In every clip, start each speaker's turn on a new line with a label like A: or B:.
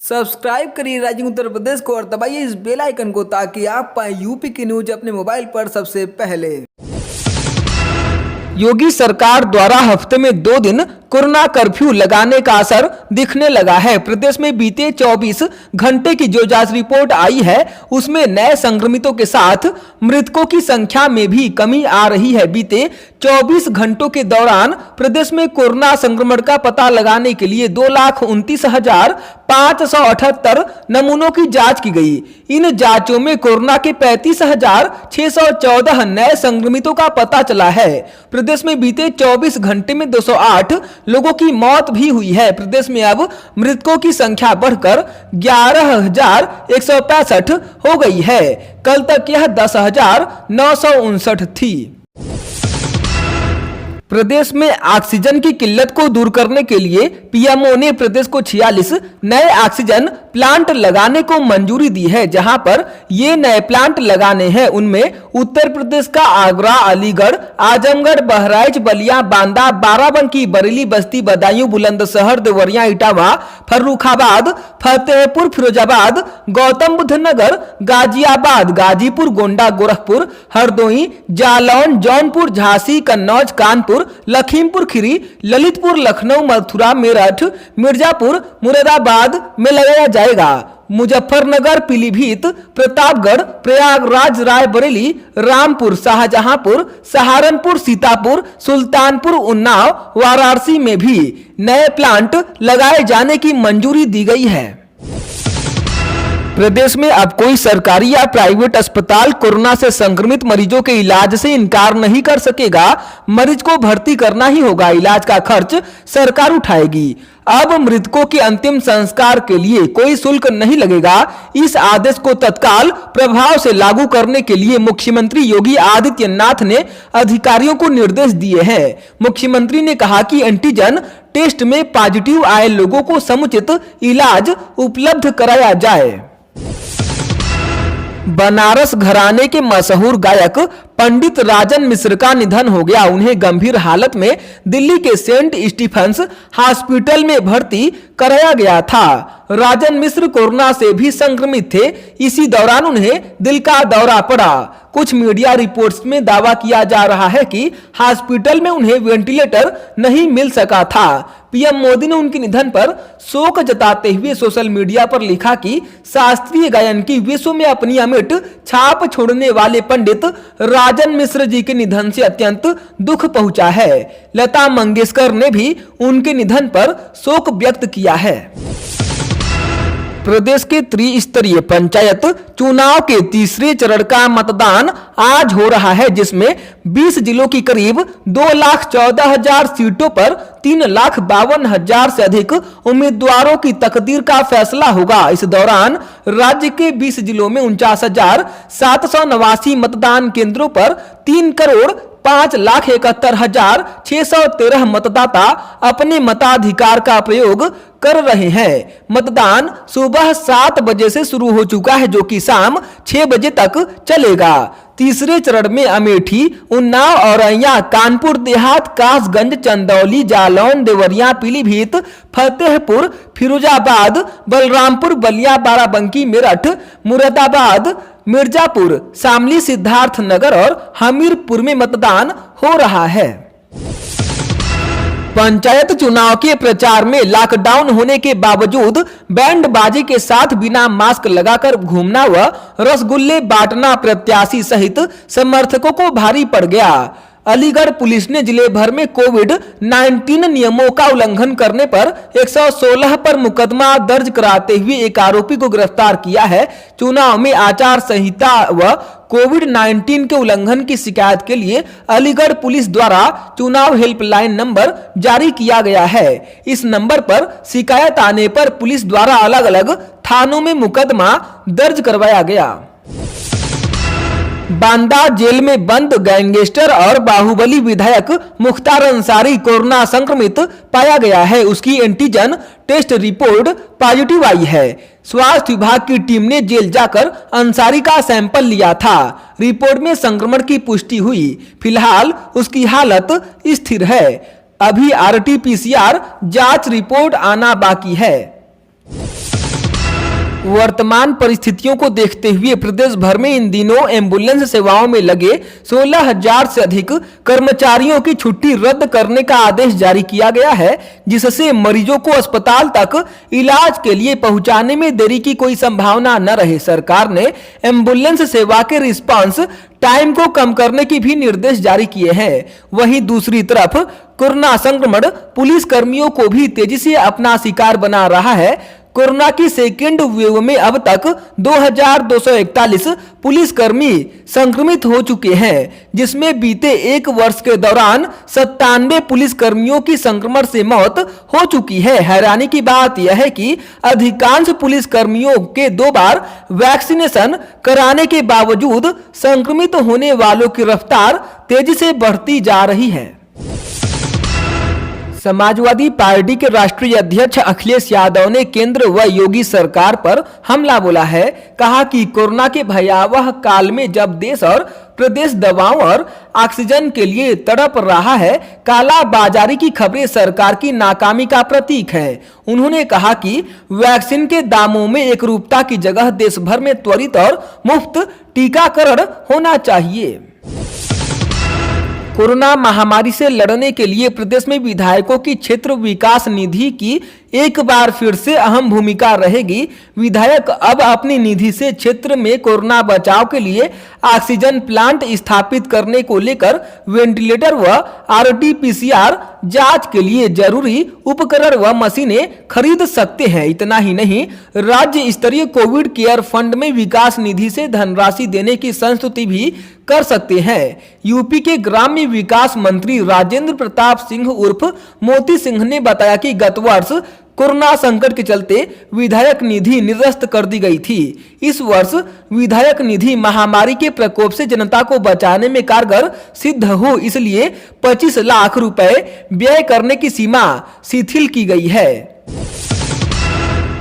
A: Subscribe करिए rising Uttar Pradesh को और दबाइए इस बेल आइकन को ताकि आप पाएं यूपी की न्यूज अपने मोबाइल पर सबसे पहले। योगी सरकार द्वारा हफ्ते में 2 दिन कोरोना कर्फ्यू लगाने का असर दिखने लगा है। प्रदेश में बीते 24 घंटे की जो जांच रिपोर्ट आई है उसमें नए संक्रमितों के साथ मृतकों की संख्या में भी कमी आ रही है। बीते 24 घंटों के दौरान प्रदेश में कोरोना संक्रमण का पता लगाने के लिए 2,29,578 नमूनों की जांच की गई। इन जांचों में कोरोना के 35,614 नए संक्रमितों का पता चला है। प्रदेश में बीते 24 घंटे में 208 लोगों की मौत भी हुई है। प्रदेश में अब मृतकों की संख्या बढ़कर 11,165 हो गई है। कल तक यह 10,959 थी। प्रदेश में ऑक्सीजन की किल्लत को दूर करने के लिए पीएमओ ने प्रदेश को 46 नए ऑक्सीजन प्लांट लगाने को मंजूरी दी है। जहां पर ये नए प्लांट लगाने हैं उनमें उत्तर प्रदेश का आगरा, अलीगढ़, आजमगढ़, बहराइच, बलिया, बांदा, बाराबंकी, बरेली, बस्ती, बदायूं, बुलंदशहर, देवरिया, इटावा, फर्रुखाबाद, फतेहपुर, फिरोजाबाद, गौतम बुद्ध नगर, गाजियाबाद, गाजीपुर, गोंडा, गोरखपुर, हरदोई, जालौन, जौनपुर, झांसी, कन्नौज, कानपुर, लखीमपुर खीरी, ललितपुर, लखनऊ, मथुरा, मेरठ, मिर्जापुर, मुरादाबाद में लगाया जाएगा। मुजफ्फरनगर, पीलीभीत, प्रतापगढ़, प्रयागराज, रायबरेली, रामपुर, शाहजहांपुर, सहारनपुर, सीतापुर, सुल्तानपुर, उन्नाव, वाराणसी में भी नए प्लांट लगाए जाने की मंजूरी दी गई है। प्रदेश में अब कोई सरकारी या प्राइवेट अस्पताल कोरोना से संक्रमित मरीजों के इलाज से इनकार नहीं कर सकेगा। मरीज को भर्ती करना ही होगा। इलाज का खर्च सरकार उठाएगी। अब मृतकों के अंतिम संस्कार के लिए कोई शुल्क नहीं लगेगा। इस आदेश को तत्काल प्रभाव से लागू करने के लिए मुख्यमंत्री योगी आदित्यनाथ ने अधिकारियों को निर्देश दिए हैं। मुख्यमंत्री ने कहा कि एंटीजन टेस्ट में पॉजिटिव आए लोगों को समुचित इलाज उपलब्ध कराया जाए। बनारस घराने के मशहूर गायक पंडित राजन मिश्र का निधन हो गया। उन्हें गंभीर हालत में दिल्ली के सेंट स्टीफेंस हॉस्पिटल में भर्ती कराया गया था। राजन मिश्र कोरोना से भी संक्रमित थे। इसी दौरान उन्हें दिल का दौरा पड़ा। कुछ मीडिया रिपोर्ट्स में दावा किया जा रहा है कि हॉस्पिटल में उन्हें वेंटिलेटर नहीं मिल सका था। पीएम मोदी ने उनके निधन पर शोक जताते हुए सोशल मीडिया पर लिखा कि शास्त्रीय गायन की विश्व में अपनी अमिट छाप छोड़ने वाले पंडित राजन मिश्र जी के निधन से अत्यंत दुख पहुंचा है। लता मंगेशकर ने भी उनके निधन पर शोक व्यक्त किया है। प्रदेश के त्रिस्तरीय पंचायत चुनाव के तीसरे चरण का मतदान आज हो रहा है, जिसमें 20 जिलों की करीब 2,14,000 सीटों पर 3,52,000 से अधिक उम्मीदवारों की तकदीर का फैसला होगा। इस दौरान राज्य के 20 जिलों में 49,789 मतदान केंद्रों पर 3,05,71,613 मतदाता अपने मताधिकार का प्रयोग कर रहे हैं। मतदान सुबह 7 बजे से शुरू हो चुका है, जो कि शाम 6 बजे तक चलेगा। तीसरे चरण में अमेठी, उन्नाव, औरैया, कानपुर देहात, कासगंज, चंदौली, जालौन, देवरिया, पीलीभीत, फतेहपुर, फिरोजाबाद, बलरामपुर, बलिया, बाराबंकी, मेरठ, मुरादाबाद, मिर्जापुर, शामली, सिद्धार्थनगर और हमीरपुर में मतदान हो रहा है। पंचायत चुनाव के प्रचार में लॉकडाउन होने के बावजूद बैंड बाजी के साथ बिना मास्क लगाकर घूमना व रसगुल्ले बांटना प्रत्याशी सहित समर्थकों को भारी पड़ गया। अलीगढ़ पुलिस ने जिले भर में कोविड-19 नियमों का उल्लंघन करने पर 116 पर मुकदमा दर्ज कराते हुए एक आरोपी को गिरफ्तार किया है। चुनाव में आचार संहिता व कोविड-19 के उल्लंघन की शिकायत के लिए अलीगढ़ पुलिस द्वारा चुनाव हेल्पलाइन नंबर जारी किया गया है। इस नंबर पर शिकायत आने पर पुलिस द्वारा अलग अलग थानों में मुकदमा दर्ज करवाया गया। बांदा जेल में बंद गैंगस्टर और बाहुबली विधायक मुख्तार अंसारी कोरोना संक्रमित पाया गया है। उसकी एंटीजन टेस्ट रिपोर्ट पॉजिटिव आई है। स्वास्थ्य विभाग की टीम ने जेल जाकर अंसारी का सैंपल लिया था। रिपोर्ट में संक्रमण की पुष्टि हुई। फिलहाल उसकी हालत स्थिर है। अभी RT-PCR जांच रिपोर्ट आना बाकी है। वर्तमान परिस्थितियों को देखते हुए प्रदेश भर में इन दिनों एम्बुलेंस सेवाओं में लगे 16,000 से अधिक कर्मचारियों की छुट्टी रद्द करने का आदेश जारी किया गया है, जिससे मरीजों को अस्पताल तक इलाज के लिए पहुंचाने में देरी की कोई संभावना न रहे। सरकार ने एम्बुलेंस सेवा के रिस्पांस टाइम को कम करने की भी निर्देश जारी किए हैं। वहीं दूसरी तरफ कोरोना संक्रमण पुलिस कर्मियों को भी तेजी से अपना शिकार बना रहा है। कोरोना की सेकेंड वेव में अब तक 2241 पुलिसकर्मी संक्रमित हो चुके हैं, जिसमें बीते एक वर्ष के दौरान 97 पुलिसकर्मियों की संक्रमण से मौत हो चुकी है। हैरानी की बात यह है कि अधिकांश पुलिसकर्मियों के 2 बार वैक्सीनेशन कराने के बावजूद संक्रमित होने वालों की रफ्तार तेजी से बढ़ती जा रही है। समाजवादी पार्टी के राष्ट्रीय अध्यक्ष अखिलेश यादव ने केंद्र व योगी सरकार पर हमला बोला है। कहा कि कोरोना के भयावह काल में जब देश और प्रदेश दवाओं और ऑक्सीजन के लिए तड़प रहा है, काला बाजारी की खबरें सरकार की नाकामी का प्रतीक है। उन्होंने कहा कि वैक्सीन के दामों में एकरूपता की जगह देश भर में त्वरित और मुफ्त टीकाकरण होना चाहिए। कोरोना महामारी से लड़ने के लिए प्रदेश में विधायकों की क्षेत्र विकास निधि की एक बार फिर से अहम भूमिका रहेगी। विधायक अब अपनी निधि से क्षेत्र में कोरोना बचाव के लिए ऑक्सीजन प्लांट स्थापित करने को लेकर वेंटिलेटर व आरटी-पीसीआर जांच के लिए जरूरी उपकरण व मशीनें खरीद सकते हैं। इतना ही नहीं, राज्य स्तरीय कोविड केयर फंड में विकास निधि से धनराशि देने की संस्तुति भी कर सकते हैं। यूपी के ग्राम्य विकास मंत्री राजेंद्र प्रताप सिंह उर्फ मोती सिंह ने बताया कि गत वर्ष कोरोना संकट के चलते विधायक निधि निरस्त कर दी गई थी। इस वर्ष विधायक निधि महामारी के प्रकोप से जनता को बचाने में कारगर सिद्ध हो, इसलिए 25 लाख रुपए व्यय करने की सीमा शिथिल की गई है।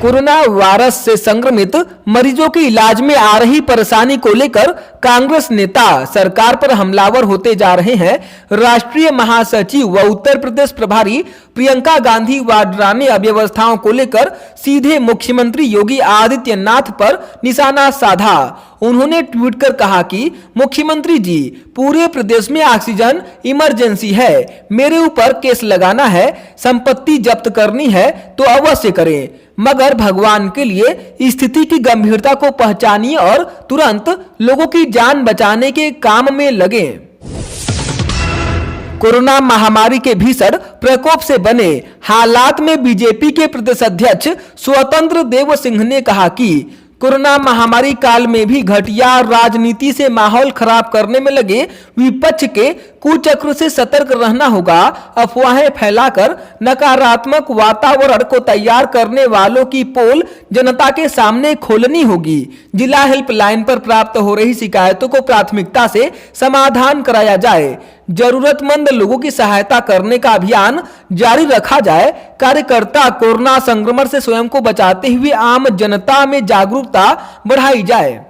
A: कोरोना वायरस से संक्रमित मरीजों के इलाज में आ रही परेशानी को लेकर कांग्रेस नेता सरकार पर हमलावर होते जा रहे हैं। राष्ट्रीय महासचिव व उत्तर प्रदेश प्रभारी प्रियंका गांधी वाड्रा ने अव्यवस्थाओं को लेकर सीधे मुख्यमंत्री योगी आदित्यनाथ पर निशाना साधा। उन्होंने ट्वीट कर कहा कि मुख्यमंत्री जी, पूरे प्रदेश में ऑक्सीजन इमरजेंसी है, मेरे ऊपर केस लगाना है, संपत्ति जब्त करनी है तो अवश्य करें, मगर भगवान के लिए स्थिति की गंभीरता को पहचानिए और तुरंत लोगों की जान बचाने के काम में लगे। कोरोना महामारी के भीषण प्रकोप से बने हालात में बीजेपी के प्रदेश अध्यक्ष स्वतंत्र देव सिंह ने कहा कि कोरोना महामारी काल में भी घटिया राजनीति से माहौल खराब करने में लगे विपक्ष के कुचक्र से सतर्क रहना होगा। अफवाहें फैलाकर नकारात्मक वातावरण को तैयार करने वालों की पोल जनता के सामने खोलनी होगी। जिला हेल्पलाइन पर प्राप्त हो रही शिकायतों को प्राथमिकता से समाधान कराया जाए। जरूरतमंद लोगों की सहायता करने का अभियान जारी रखा जाए। कार्यकर्ता कोरोना संक्रमण से स्वयं को बचाते हुए आम जनता में जागरूकता बढ़ाई जाए।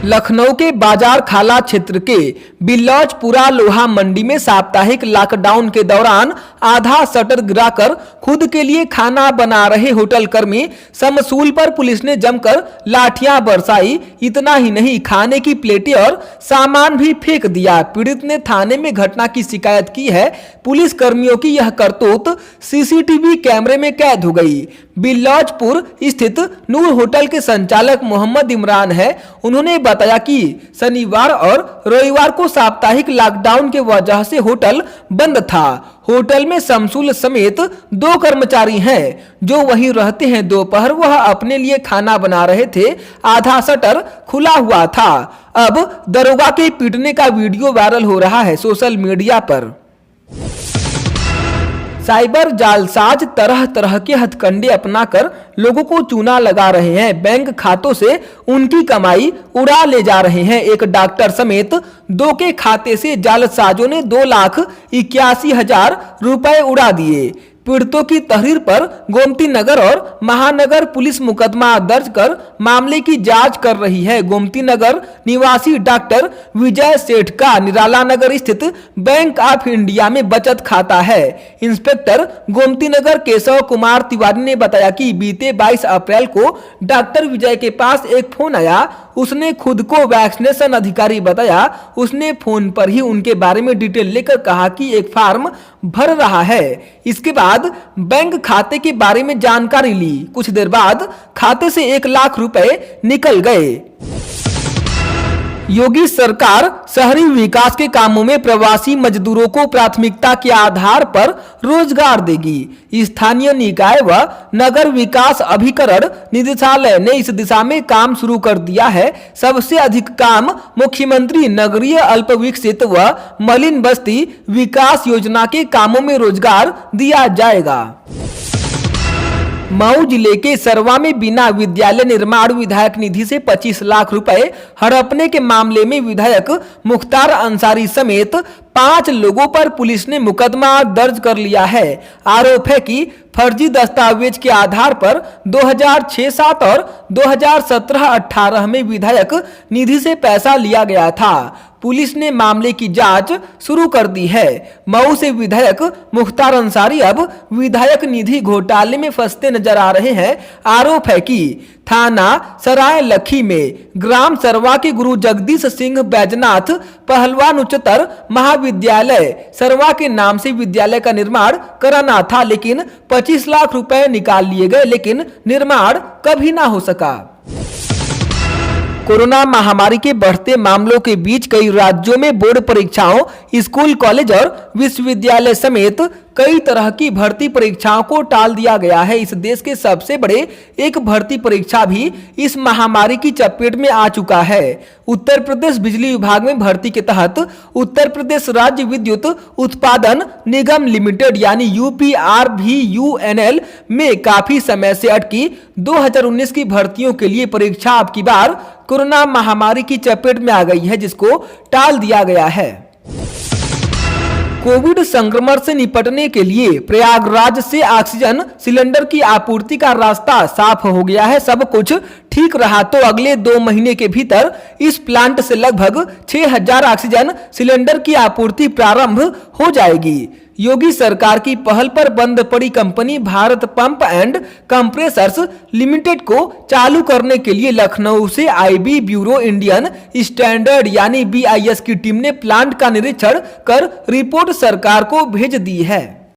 A: लखनऊ के बाजार खाला क्षेत्र के बिल्लौचपुरा लोहा मंडी में साप्ताहिक लॉकडाउन के दौरान आधा शटर गिराकर खुद के लिए खाना बना रहे होटल कर्मी समसूल पर पुलिस ने जमकर लाठियां बरसाई। इतना ही नहीं, खाने की प्लेटें और सामान भी फेंक दिया। पीड़ित ने थाने में घटना की शिकायत की है। पुलिस कर्मियों की यह करतूत सीसीटीवी कैमरे में कैद हो गई। बिल्लौचपुर स्थित नूर होटल के संचालक मोहम्मद इमरान है। उन्होंने बताया कि शनिवार और रविवार को साप्ताहिक लॉकडाउन के वजह से होटल बंद था। होटल में शमसूल समेत 2 कर्मचारी हैं जो वहीं रहते हैं। दोपहर वह अपने लिए खाना बना रहे थे। आधा शटर खुला हुआ था। अब दरोगा के पीटने का वीडियो वायरल हो रहा है सोशल मीडिया पर। साइबर जालसाज तरह तरह के हथकंडे अपनाकर लोगों को चूना लगा रहे हैं। बैंक खातों से उनकी कमाई उड़ा ले जा रहे हैं। एक डॉक्टर समेत 2 के खाते से जालसाजों ने 2,81,000 रुपए उड़ा दिए। पीड़ितों की तहरीर पर गोमती नगर और महानगर पुलिस मुकदमा दर्ज कर मामले की जांच कर रही है। गोमती नगर निवासी डॉक्टर विजय सेठ का निराला नगर स्थित बैंक ऑफ इंडिया में बचत खाता है। इंस्पेक्टर गोमती नगर केशव कुमार तिवारी ने बताया कि बीते 22 अप्रैल को डॉक्टर विजय के पास एक फोन आया। उसने खुद को वैक्सीनेशन अधिकारी बताया। उसने फोन पर ही उनके बारे में डिटेल लेकर कहा कि एक फॉर्म भर रहा है। इसके बाद बैंक खाते के बारे में जानकारी ली। कुछ देर बाद खाते से 1 लाख रुपए निकल गए। योगी सरकार शहरी विकास के कामों में प्रवासी मजदूरों को प्राथमिकता के आधार पर रोजगार देगी। स्थानीय निकाय व नगर विकास अभिकरण निदेशालय ने इस दिशा में काम शुरू कर दिया है। सबसे अधिक काम मुख्यमंत्री नगरीय अल्पविकसित व मलिन बस्ती विकास योजना के कामों में रोजगार दिया जाएगा। मऊ जिले के सरवा में बिना विद्यालय निर्माण विधायक निधि से 25 लाख रुपए हड़पने के मामले में विधायक मुख्तार अंसारी समेत 5 लोगों पर पुलिस ने मुकदमा दर्ज कर लिया है। आरोप है कि फर्जी दस्तावेज के आधार पर 2006-07 और 2017-18 में विधायक निधि से पैसा लिया गया था। पुलिस ने मामले की जांच शुरू कर दी है। मऊ से विधायक मुख्तार अंसारी अब विधायक निधि घोटाले में फंसते नजर आ रहे हैं। आरोप है कि थाना सराय लखी में ग्राम सरवा के गुरु जगदीश सिंह बैजनाथ पहलवान उच्चतर महाविद्यालय सरवा के नाम से विद्यालय का निर्माण कराना था, लेकिन 25 लाख रुपए निकाल लिए गए, लेकिन निर्माण कभी ना हो सका। कोरोना महामारी के बढ़ते मामलों के बीच कई राज्यों में बोर्ड परीक्षाओं, स्कूल, कॉलेज और विश्वविद्यालय समेत कई तरह की भर्ती परीक्षाओं को टाल दिया गया है। इस देश के सबसे बड़े एक भर्ती परीक्षा भी इस महामारी की चपेट में आ चुका है। उत्तर प्रदेश बिजली विभाग में भर्ती के तहत उत्तर प्रदेश राज्य विद्युत उत्पादन निगम लिमिटेड यानी UPRVUNL में काफी समय से अटकी 2019 की भर्तियों के लिए परीक्षा अब की बार कोरोना महामारी की चपेट में आ गई है, जिसको टाल दिया गया है। कोविड संक्रमण से निपटने के लिए प्रयागराज से ऑक्सीजन सिलेंडर की आपूर्ति का रास्ता साफ हो गया है। सब कुछ ठीक रहा तो अगले 2 महीने के भीतर इस प्लांट से लगभग 6000 ऑक्सीजन सिलेंडर की आपूर्ति प्रारंभ हो जाएगी। योगी सरकार की पहल पर बंद पड़ी company Bharat pump and compressors limited को चालू करने के लिए लखनऊ से IB ब्यूरो इंडियन स्टैंडर्ड यानी BIS की टीम ने प्लांट का निरीक्षण कर रिपोर्ट सरकार को भेज दी है।